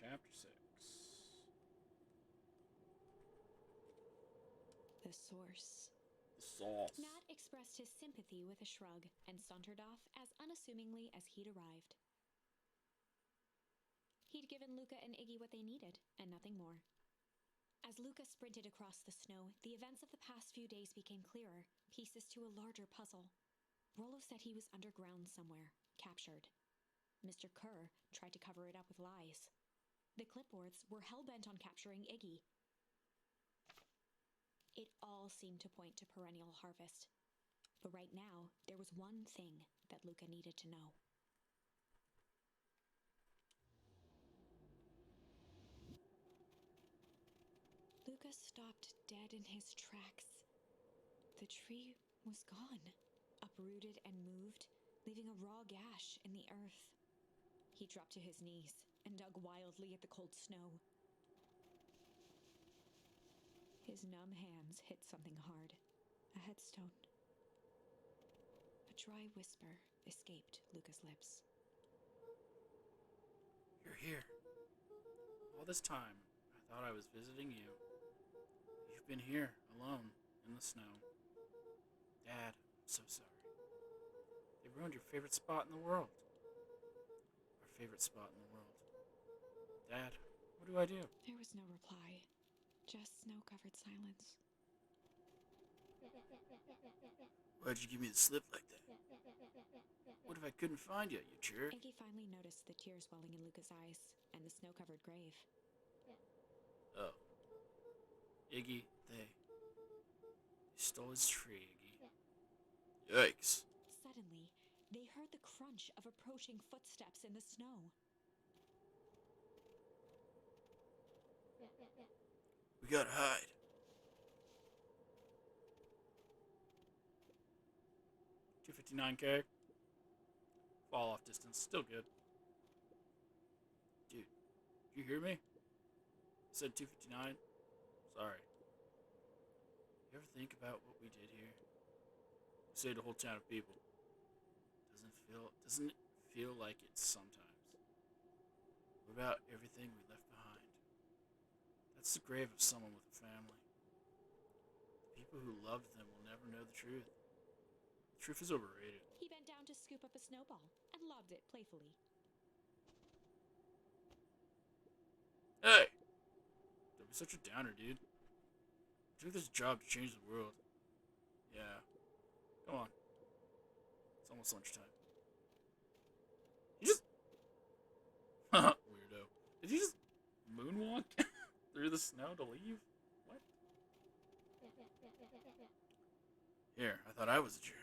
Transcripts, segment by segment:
Chapter 6. The source. The sauce. Nat expressed his sympathy with a shrug and sauntered off as unassumingly as he'd arrived. He'd given Luca and Iggy what they needed, and nothing more. As Luca sprinted across the snow, the events of the past few days became clearer, pieces to a larger puzzle. Rollo said he was underground somewhere, captured. Mr. Kerr tried to cover it up with lies. The clipboards were hell-bent on capturing Iggy. It all seemed to point to perennial harvest. But right now, there was one thing that Luca needed to know. Luca stopped dead in his tracks. The tree was gone, uprooted and moved, leaving a raw gash in the earth. He dropped to his knees and dug wildly at the cold snow. His numb hands hit something hard, a headstone. A dry whisper escaped Luca's lips. You're here. All this time, I thought I was visiting you. You've been here, alone, in the snow. Dad, I'm so sorry. They ruined your favorite spot in the world. Our favorite spot in the world. Dad, what do I do? There was no reply, just snow-covered silence. Why'd you give me the slip like that? What if I couldn't find you, you jerk? Iggy finally noticed the tears welling in Luca's eyes and the snow-covered grave. Oh. Iggy, they stole his tree, Iggy. Yikes. Suddenly, they heard the crunch of approaching footsteps in the snow. We gotta hide. $259K. Fall off distance, still good. Dude, you hear me? I said 259. Sorry. You ever think about what we did here? We saved a whole town of people. Doesn't it feel like it sometimes? What about everything we left behind? That's the grave of someone with a family. The people who loved them will never know the truth. The truth is overrated. He bent down to scoop up a snowball and lobbed it playfully. Hey! Don't be such a downer, dude. I took this job to change the world. Yeah. Come on. It's almost lunchtime. You just... Weirdo. Did you just moonwalk through the snow to leave? What? Here, I thought I was a jerk.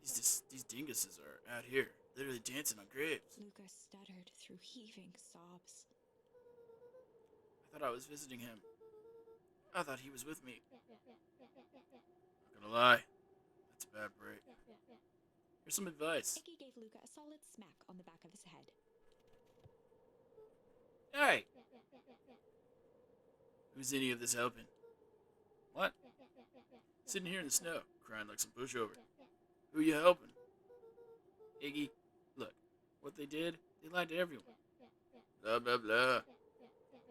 These dinguses are out here, literally dancing on graves. Luca stuttered through heaving sobs. I thought I was visiting him. I thought he was with me. Not gonna lie, that's a bad break. Here's some advice. Iggy gave Luca a solid smack on the back of his head. Hey! Who's any of this helping? What? Sitting here in the snow, crying like some pushover. Who you helping? Iggy, look, what they did, they lied to everyone. Blah, blah, blah.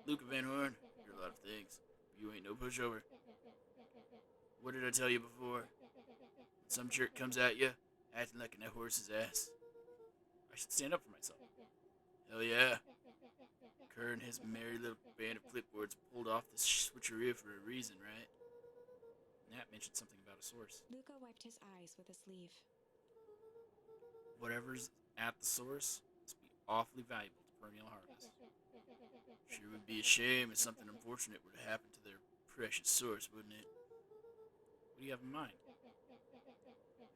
Luca Van Horn, you're a lot of things. You ain't no pushover. What did I tell you before? When some jerk comes at you, acting like a horse's ass. I should stand up for myself. Hell yeah. Kerr and his merry little band of clipboards pulled off this switcheroo for a reason, right? Nat mentioned something about a source. Luca wiped his eyes with a sleeve. Whatever's at the source must be awfully valuable to perennial harvest. Sure would be a shame if something unfortunate were to happen to their precious source, wouldn't it? What do you have in mind?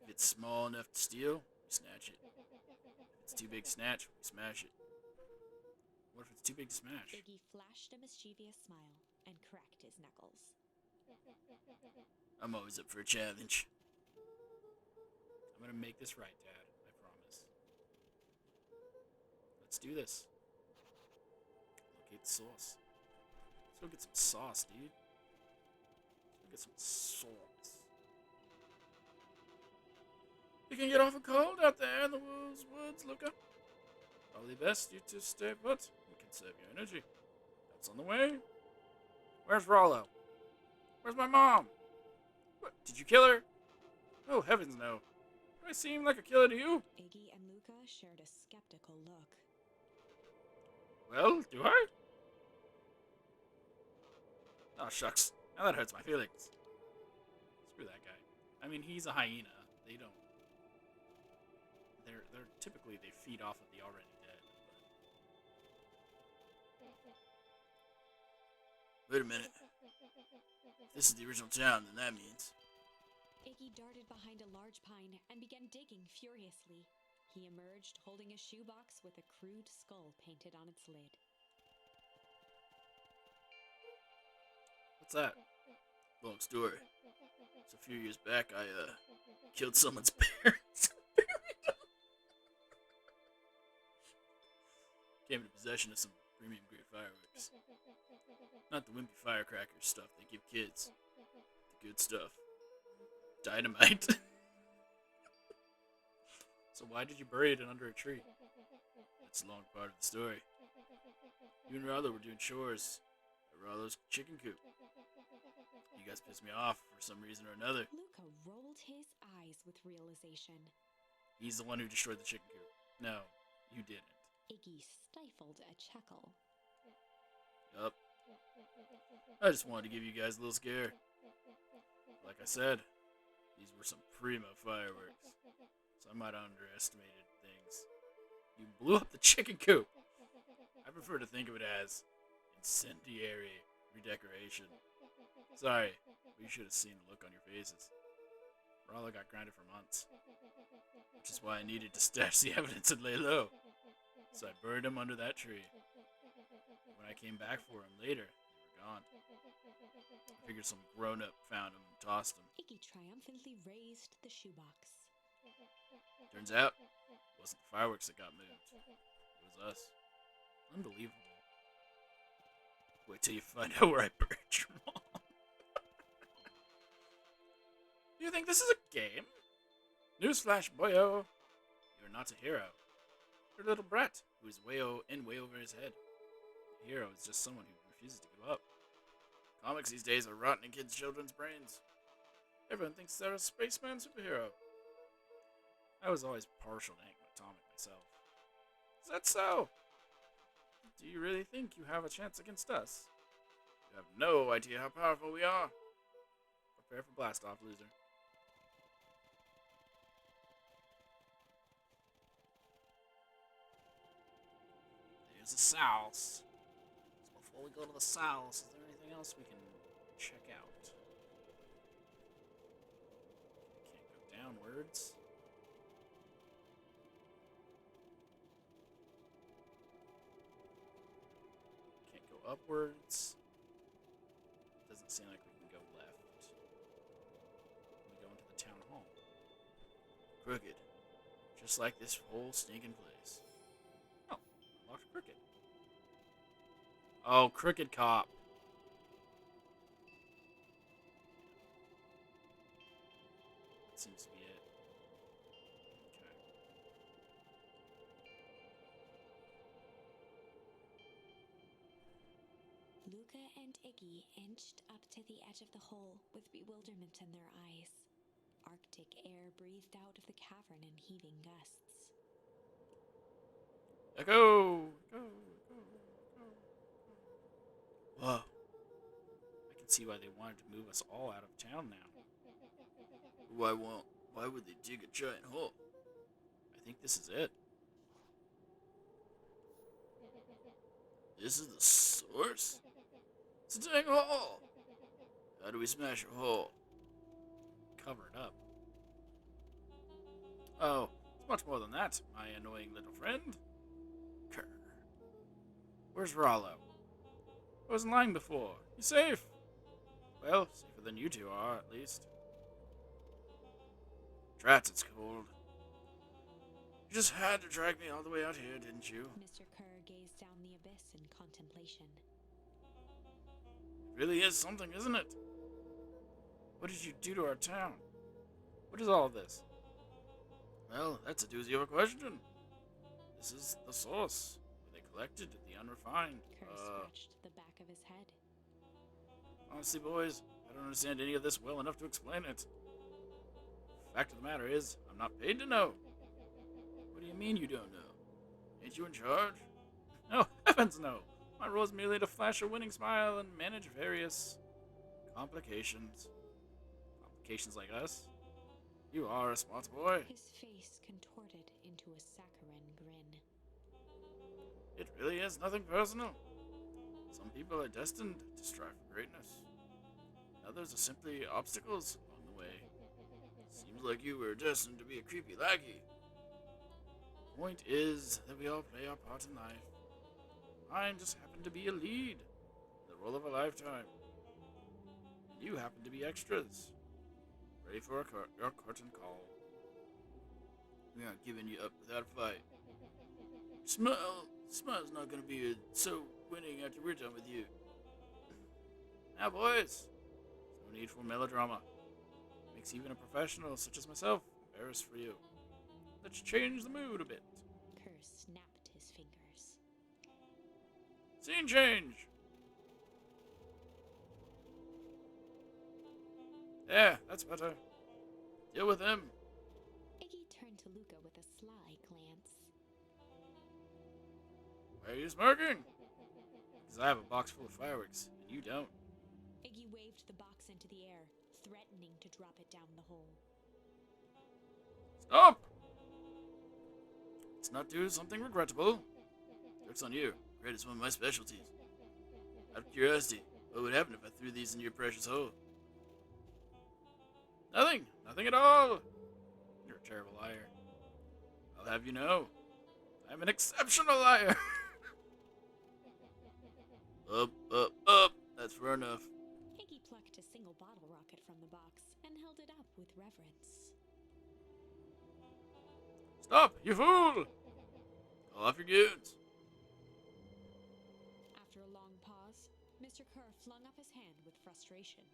If it's small enough to steal, we snatch it. If it's too big to snatch, we smash it. What if it's too big to smash? Iggy flashed a mischievous smile and cracked his knuckles. I'm always up for a challenge. I'm gonna make this right, Dad. I promise. Let's do this. Locate the sauce. Let's go get some sauce, dude. Let's go get some sauce. You can get awful cold out there in the woods, Luca. Probably best you to stay put and Save your energy. That's on the way. Where's Rollo? Where's my mom? What? Did you kill her? Oh, heavens no. Do I seem like a killer to you? Iggy and Luca shared a skeptical look. Well, do I? Oh, shucks. Now that hurts my feelings. Screw that guy. I mean, he's a hyena. They don't... They're typically, they feed off of the already dead. But... Wait a minute. If this is the original town, then that means... Iggy darted behind a large pine and began digging furiously. He emerged holding a shoebox with a crude skull painted on its lid. What's that? Long story. So a few years back, I, killed someone's parents. Came into possession of some premium grade fireworks. Not the wimpy firecracker stuff they give kids. The good stuff. Dynamite. So why did you bury it under a tree? That's a long part of the story. You and Rollo were doing chores at Rollo's chicken coop. You guys pissed me off for some reason or another. Luca rolled his eyes with realization. He's the one who destroyed the chicken coop. No, you didn't. Iggy stifled a chuckle. Yup. I just wanted to give you guys a little scare. Like I said, these were some primo fireworks. So I might have underestimated things. You blew up the chicken coop. I prefer to think of it as incendiary redecoration. Sorry, but you should have seen the look on your faces. Rollo got grounded for months. Which is why I needed to stash the evidence and lay low. So I buried him under that tree. When I came back for him later, they were gone. I figured some grown-up found him and tossed him. Iggy triumphantly raised the shoebox. Turns out, it wasn't the fireworks that got moved. It was us. Unbelievable. Wait till you find out where I buried your mom. You think this is a game? Newsflash, boyo. You're not a hero. You're a little brat who is way over his head. A hero is just someone who refuses to give up. Comics these days are rotting in kids' children's brains. Everyone thinks they're a spaceman superhero. I was always partial to Hank Atomic myself. Is that so? Do you really think you have a chance against us? You have no idea how powerful we are. Prepare for blast-off, loser. There's the South. So before we go to the South, is there anything else we can check out? Can't go downwards. Can't go upwards. Doesn't seem like we can go left. We go into the town hall. Crooked. Just like this whole stinking place. Oh, unlocked Crooked. Oh, Crooked Cop. That seems to be it. Okay. Luca and Iggy inched up to the edge of the hole with bewilderment in their eyes. Arctic air breathed out of the cavern in heaving gusts. Go! Go! Go! Go! Whoa. I can see why they wanted to move us all out of town now. Why would they dig a giant hole? I think this is it. This is the source? It's a dang hole! How do we smash a hole? Cover it up. Oh, it's much more than that, my annoying little friend. Kerr. Where's Rollo? I wasn't lying before. He's safe. Well, safer than you two are, at least. Drats, it's cold. You just had to drag me all the way out here, didn't you? Mr. Kerr gazed down the abyss in contemplation. It really is something, isn't it? What did you do to our town? What is all this? Well, that's a doozy of a question. This is the source, where they neglected, the unrefined. Kerr scratched the back of his head. Honestly, boys, I don't understand any of this well enough to explain it. Fact of the matter is, I'm not paid to know. What do you mean you don't know? Ain't you in charge? No, heavens no. My role is merely to flash a winning smile and manage various complications. Complications like us? You are a smart boy. His face contorted into a saccharine grin. It really is nothing personal. Some people are destined to strive for greatness. Others are simply obstacles along the way. Seems like you were destined to be a creepy lackey. Point is that we all play our part in life. Mine just happened to be a lead, the role of a lifetime. You happen to be extras, ready for your curtain call. We aren't giving you up without a fight. Smile's not going to be so winning after we're done with you. Now, boys, no need for melodrama. Makes even a professional such as myself embarrassed for you. Let's change the mood a bit. Kerr snapped his fingers. Scene change! Yeah, that's better. Deal with him. Iggy turned to Luca with a sly glance. Why are you smirking? Because I have a box full of fireworks, and you don't. Iggy waved the box into the air, threatening to drop it down the hole. Stop! Let's not do something regrettable. Joke's on you. Great is one of my specialties. Out of curiosity, what would happen if I threw these in your precious hole? Nothing. Nothing at all. You're a terrible liar. I'll have you know, I'm an exceptional liar. Up, up, up. That's far enough. Iggy plucked a single bottle rocket from the box and held it up with reverence. Stop, you fool! Call off your goons. After a long pause, Mr. Kerr flung up his hand with frustration.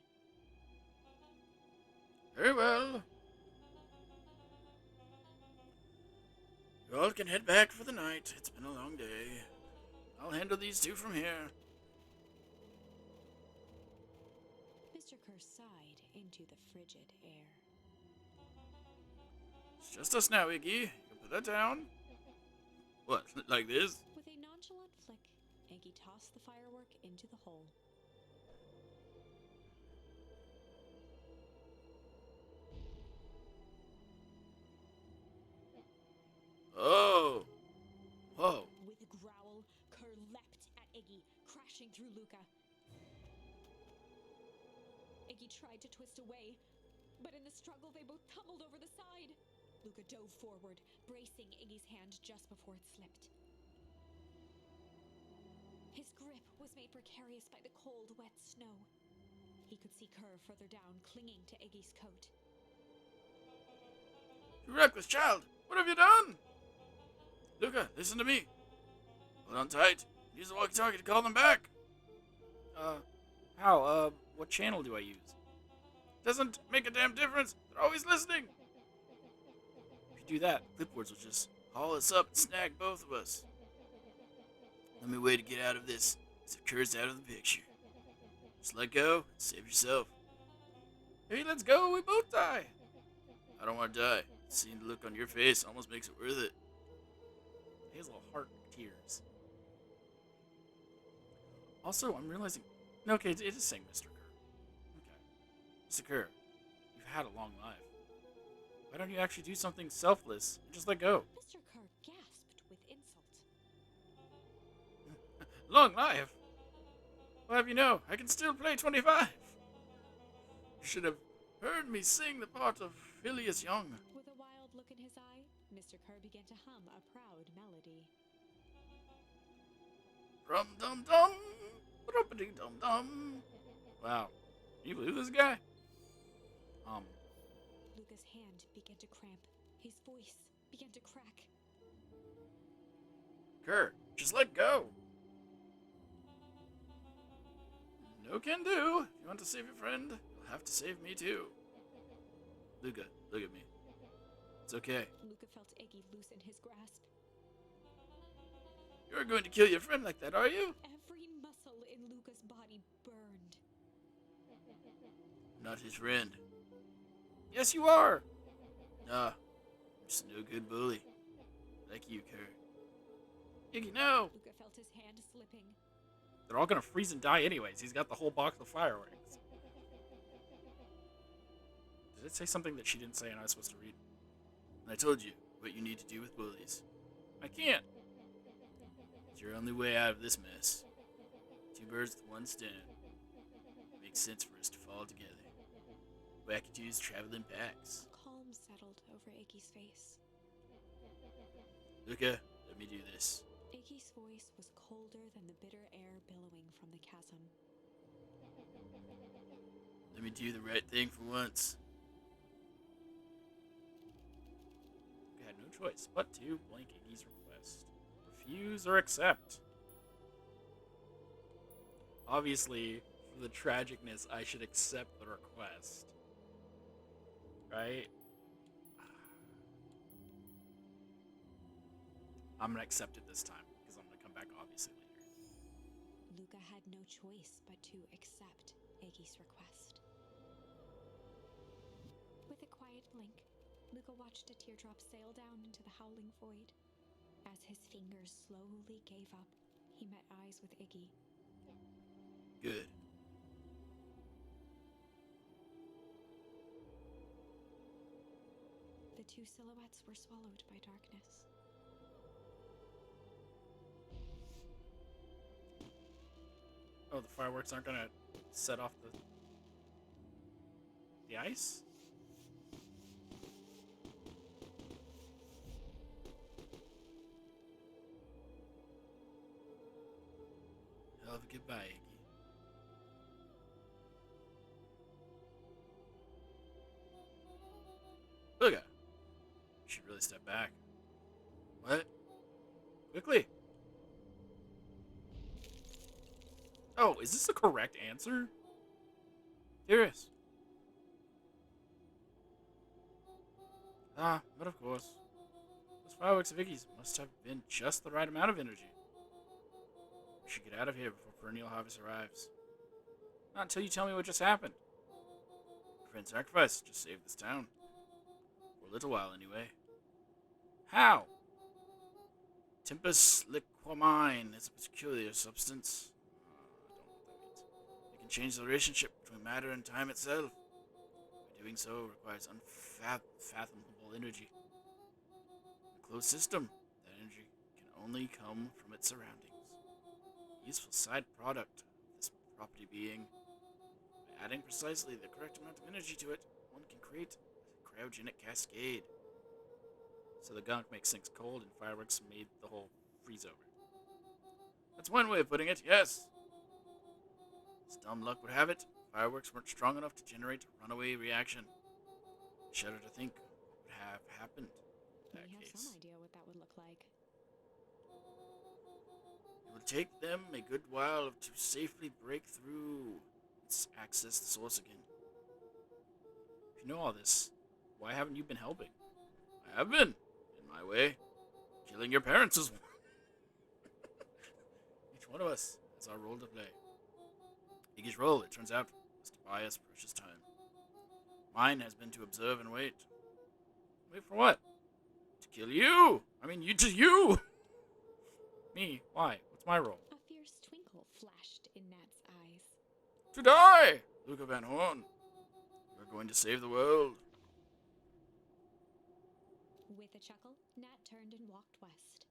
Very well. You all can head back for the night. It's been a long day. I'll handle these two from here. Mr. Kerr sighed into the frigid air. It's just us now, Iggy. You can put that down. What, like this? With a nonchalant flick, Iggy tossed the firework into the hole. Oh! Whoa. With a growl, Kerr leapt at Iggy, crashing through Luca. Iggy tried to twist away, but in the struggle they both tumbled over the side. Luca dove forward, bracing Iggy's hand just before it slipped. His grip was made precarious by the cold, wet snow. He could see Kerr further down, clinging to Iggy's coat. You reckless child! What have you done? Luca, listen to me. Hold on tight. Use the walkie-talkie to call them back. How? What channel do I use? Doesn't make a damn difference. They're always listening. If you do that, clipboards will just haul us up and snag both of us. The only way to get out of this is if Kurt's out of the picture. Just let go and save yourself. Hey, let's go. We both die. I don't want to die. Seeing the look on your face almost makes it worth it. Hazel heart tears. Also, I'm realizing... No, okay, it is saying Mr. Kerr. Okay. Mr. Kerr, you've had a long life. Why don't you actually do something selfless and just let go? Mr. Kerr gasped with insult. Long life? Well, have you know, I can still play 25. You should have heard me sing the part of Phileas Young. With a wild look in his eye, Mr. Kerr began to hum a proud melody. Rum-dum-dum, rumpity-dum-dum. Wow, can you believe this guy? Luca's hand began to cramp. His voice began to crack. Kerr, just let go. No can do. If you want to save your friend, you'll have to save me too. Luca, look at me. It's okay. Luca felt Iggy loosen his grasp. You're going to kill your friend like that, are you? Every muscle in Luca's body burned. I'm not his friend. Yes, you are. Nah, I'm just no good bully. Like you, Kurt. Iggy, no! Luca felt his hand slipping. They're all gonna freeze and die anyways. He's got the whole box of fireworks. Did it say something that she didn't say and I was supposed to read? I told you what you need to do with bullies. I can't. It's your only way out of this mess. Two birds with one stone. Makes sense for us to fall together. Wackatoos travel in packs. Calm settled over Iggy's face. Luca, let me do this. Iggy's voice was colder than the bitter air billowing from the chasm. Let me do the right thing for once. I had no choice but to blank Iggy's request. Refuse or accept. Obviously, for the tragicness, I should accept the request. Right? I'm gonna accept it this time, because I'm gonna come back obviously later. Luca had no choice but to accept Iggy's request. With a quiet blink, Luca watched a teardrop sail down into the howling void. As his fingers slowly gave up, he met eyes with Iggy. Good. The two silhouettes were swallowed by darkness. Oh, the fireworks aren't gonna set off the ice? Hell of a goodbye, Iggy. Look at. You should really step back. What? Quickly. Oh, is this the correct answer? Curious. Ah, but of course. Those fireworks of Iggy's must have been just the right amount of energy. We should get out of here before perennial harvest arrives. Not until you tell me what just happened. A friend sacrifice just saved this town. For a little while, anyway. How? Tempus liquamine is a peculiar substance. I don't know what that means. It can change the relationship between matter and time itself. By doing so, requires unfathomable energy. In a closed system, that energy can only come from its surroundings. A useful side product of this property being, by adding precisely the correct amount of energy to it, one can create a cryogenic cascade. So the gunk makes things cold, and fireworks made the whole freeze over. That's one way of putting it, yes. As dumb luck would have it, fireworks weren't strong enough to generate a runaway reaction. I shudder to think what would have happened in that We have case. some idea what that would look like. It would take them a good while to safely break through and access the source again. If you know all this, why haven't you been helping? I have been, in my way. Killing your parents is one. Each one of us has our role to play. Iggy's role, it turns out, is to buy us precious time. Mine has been to observe and wait. Wait for what? To kill you! I mean, you! Me? Why? What's my role? A fierce twinkle flashed in Nat's eyes. To die! Luca Van Horn. We're going to save the world. With a chuckle, Nat turned and walked west.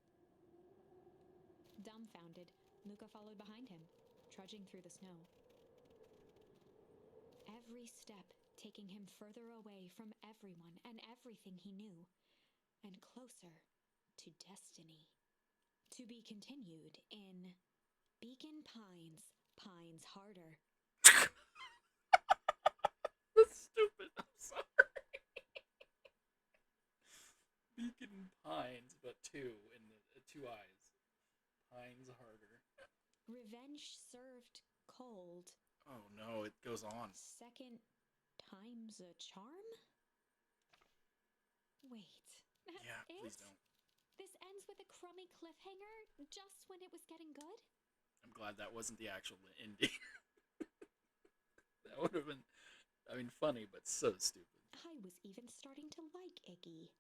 Dumbfounded, Luca followed behind him, trudging through the snow. Every step taking him further away from everyone and everything he knew, and closer to destiny. To be continued in Beacon Pines, Pines Harder. That's stupid. I'm sorry. Beacon Pines, but two in the two eyes. Pines harder. Revenge served cold. Oh no, it goes on. Second time's a charm? Wait, that's Yeah, it? please don't. This ends with a crummy cliffhanger just when it was getting good? I'm glad that wasn't the actual ending. That would have been, I mean, funny, but so stupid. I was even starting to like Iggy.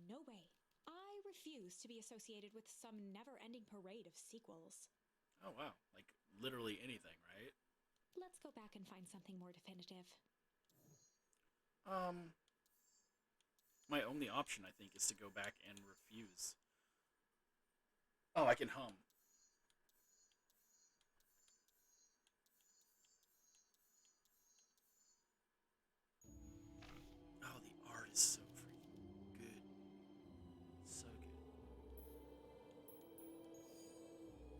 No way. I refuse to be associated with some never-ending parade of sequels. Oh, wow. Like, literally anything, right? Let's go back and find something more definitive. Um, my only option, I think, is to go back and refuse. Oh, I can hum. Oh, the art is so freaking good. So good.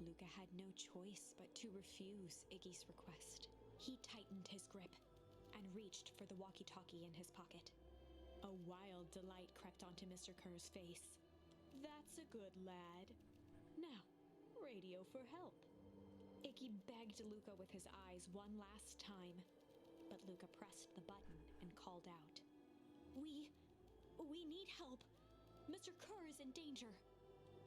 Luca had no choice but to refuse Iggy's request. He tightened his grip and reached for the walkie-talkie in his pocket. A wild delight crept onto Mr. Kerr's face. That's a good lad. Now, radio for help. Iggy begged Luca with his eyes one last time, but Luca pressed the button and called out. We need help. Mr. Kerr is in danger.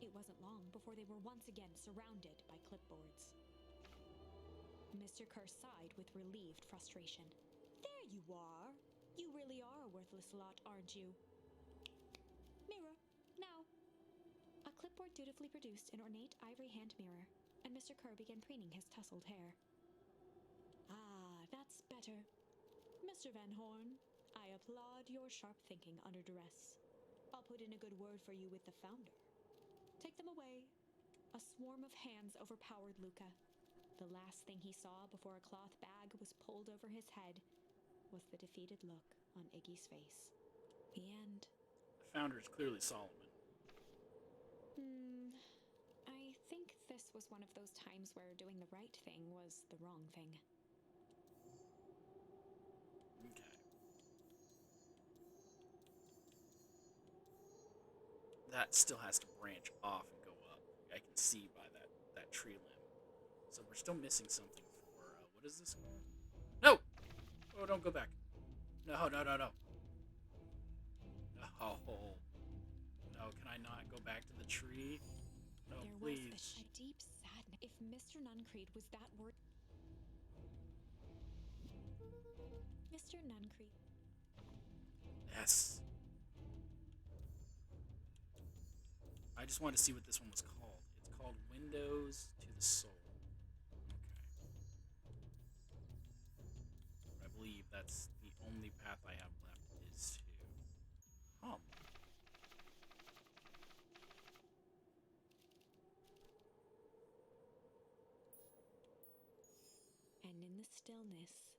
It wasn't long before they were once again surrounded by clipboards. Mr. Kerr sighed with relieved frustration. There you are. You really are a worthless lot, aren't you? Mirror, now. A clipboard dutifully produced an ornate ivory hand mirror, and Mr. Kerr began preening his tousled hair. Ah, that's better. Mr. Van Horn, I applaud your sharp thinking under duress. I'll put in a good word for you with the founder. Take them away. A swarm of hands overpowered Luca. The last thing he saw before a cloth bag was pulled over his head was the defeated look on Iggy's face. The end. The founder is clearly Solomon. I think this was one of those times where doing the right thing was the wrong thing. Okay. That still has to branch off and go up. I can see by that tree limb. So we're still missing something for, what is this called? No! Oh, don't go back. No, no, no, no. No. No, can I not go back to the tree? No, There please. was a deep sadness. If Mr. Nuncreed was that word... Mr. Nuncreed. Yes. I just wanted to see what this one was called. It's called Windows to the Soul. Okay. I believe that's the only path I have left is to hum. And in the stillness,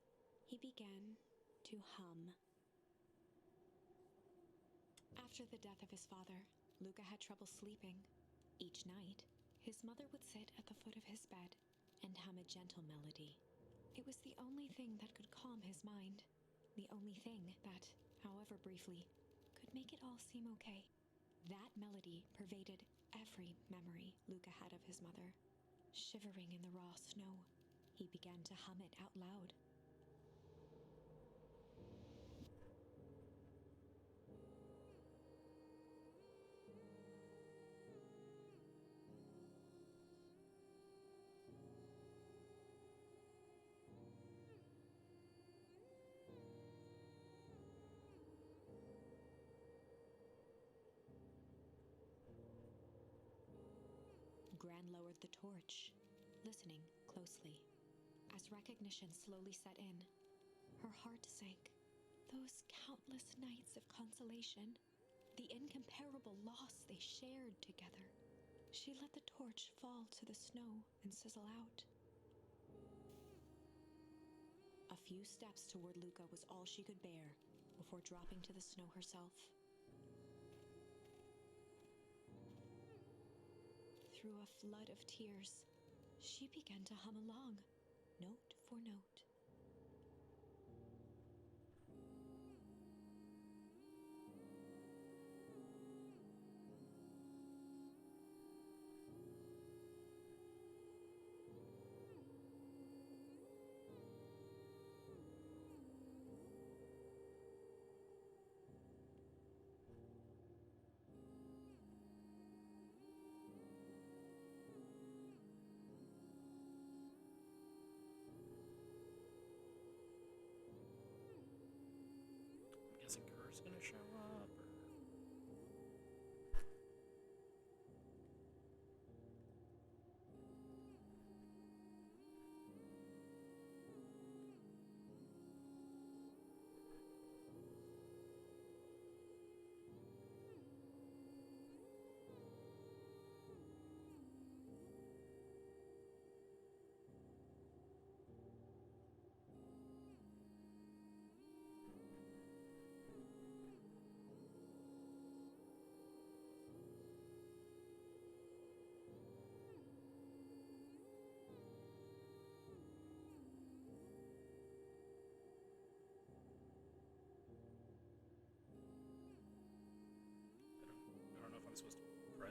he began to hum. After the death of his father, Luca had trouble sleeping. Each night, his mother would sit at the foot of his bed and hum a gentle melody. It was the only thing that could calm his mind, the only thing that, however briefly, could make it all seem okay. That melody pervaded every memory Luca had of his mother. Shivering in the raw snow, he began to hum it out loud. Gran lowered the torch, listening closely. As recognition slowly set in, her heart sank. Those countless nights of consolation, the incomparable loss they shared together. She let the torch fall to the snow and sizzle out. A few steps toward Luca was all she could bear before dropping to the snow herself. Through a flood of tears, she began to hum along, note for note.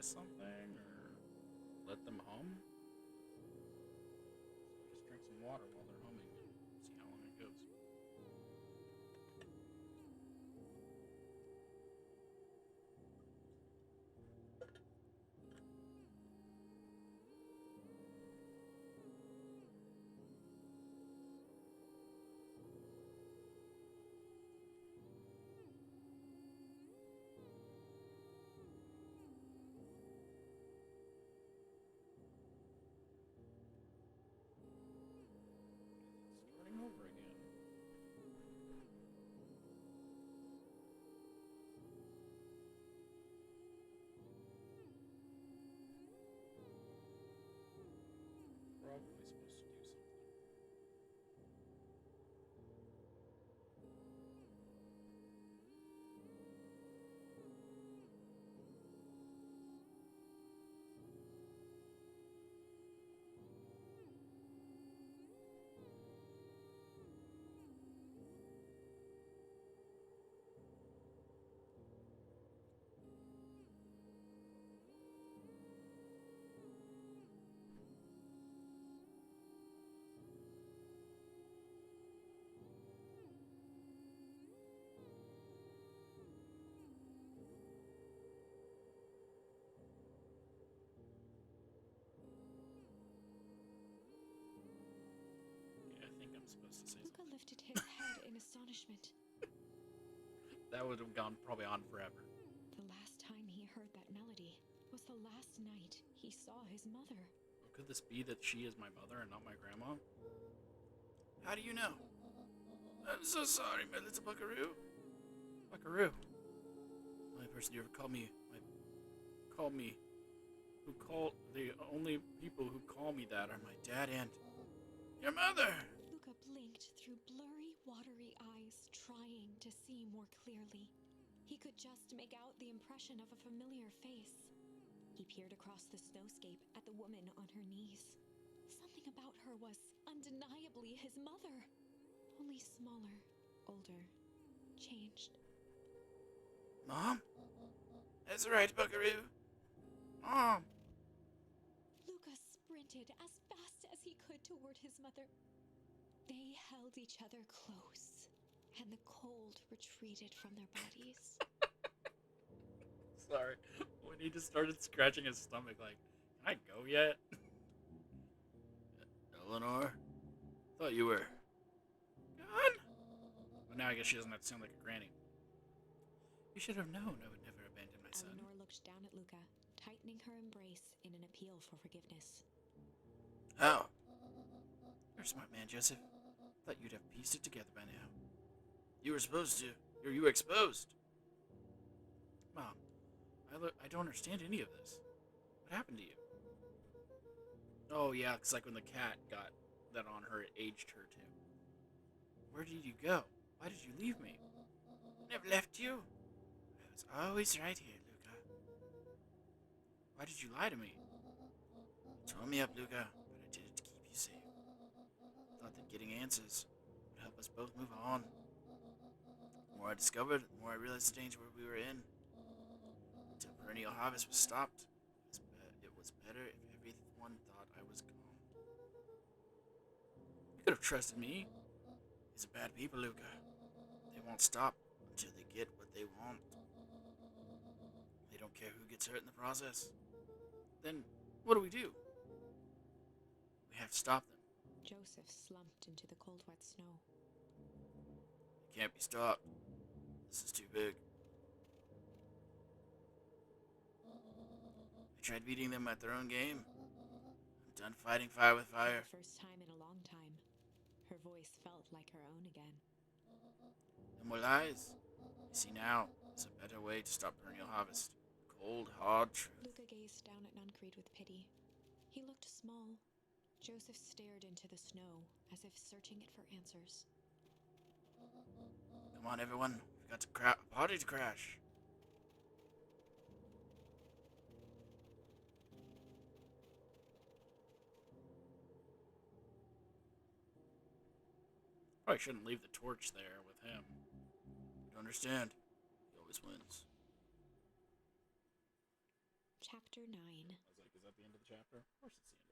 try something or let them hum? So just drink some water while they're humming and see how long it goes. Starting over again. Probably supposed to do something. Yeah, I think I'm supposed to say Luca something. lifted his head in astonishment. That would have gone probably on forever. The last time he heard that melody was the last night he saw his mother. Well, could this be that she is my mother and not my grandma? How do you know? I'm so sorry, my little buckaroo. Buckaroo. The only person you ever called me, the only people who call me that are my dad and your mother. Luca blinked through blurry, watery eyes, trying to see more clearly. He could just make out the impression of a familiar face. He peered across the snowscape at the woman on her knees. Something about her was undeniably his mother, only smaller, older, changed. Mom? That's right, buckaroo. Mom. Luca sprinted as fast as he could toward his mother. They held each other close, and the cold retreated from their bodies. Sorry. When he just started scratching his stomach, like, can I go yet? Eleanor? Thought you were gone? But now I guess she doesn't have to sound like a granny. You should have known I would never abandon my son. Eleanor looked down at Luca, tightening her embrace in an appeal for forgiveness. How? You're a smart man, Joseph. Thought you'd have pieced it together by now. You were supposed to. Or you were exposed. Mom, I don't understand any of this. What happened to you? Oh, yeah, it's like when the cat got that on her, it aged her too. Where did you go? Why did you leave me? Never left you. I was always right here, Luca. Why did you lie to me? You tore me up, Luca, but I did it to keep you safe. Thought that getting answers would help us both move on. The more I discovered, the more I realized the danger we were in. Until perennial harvest was stopped, it was better if everyone thought I was gone. You could have trusted me. These are bad people, Luca. They won't stop until they get what they want. They don't care who gets hurt in the process. Then, what do? We have to stop them. Joseph slumped into the cold, wet snow. It can't be stopped. This is too big. I tried beating them at their own game. I'm done fighting fire with fire. For the first time in a long time, her voice felt like her own again. No more lies. You see now, there's a better way to stop perennial harvest. Cold, hard truth. Luca gazed down at Nuncreed with pity. He looked small. Joseph stared into the snow, as if searching it for answers. Come on, everyone. We've got a party to crash. Probably shouldn't leave the torch there with him. You don't understand. He always wins. Chapter Chapter 9. I was like, is that the end of the chapter? Of course it's the end.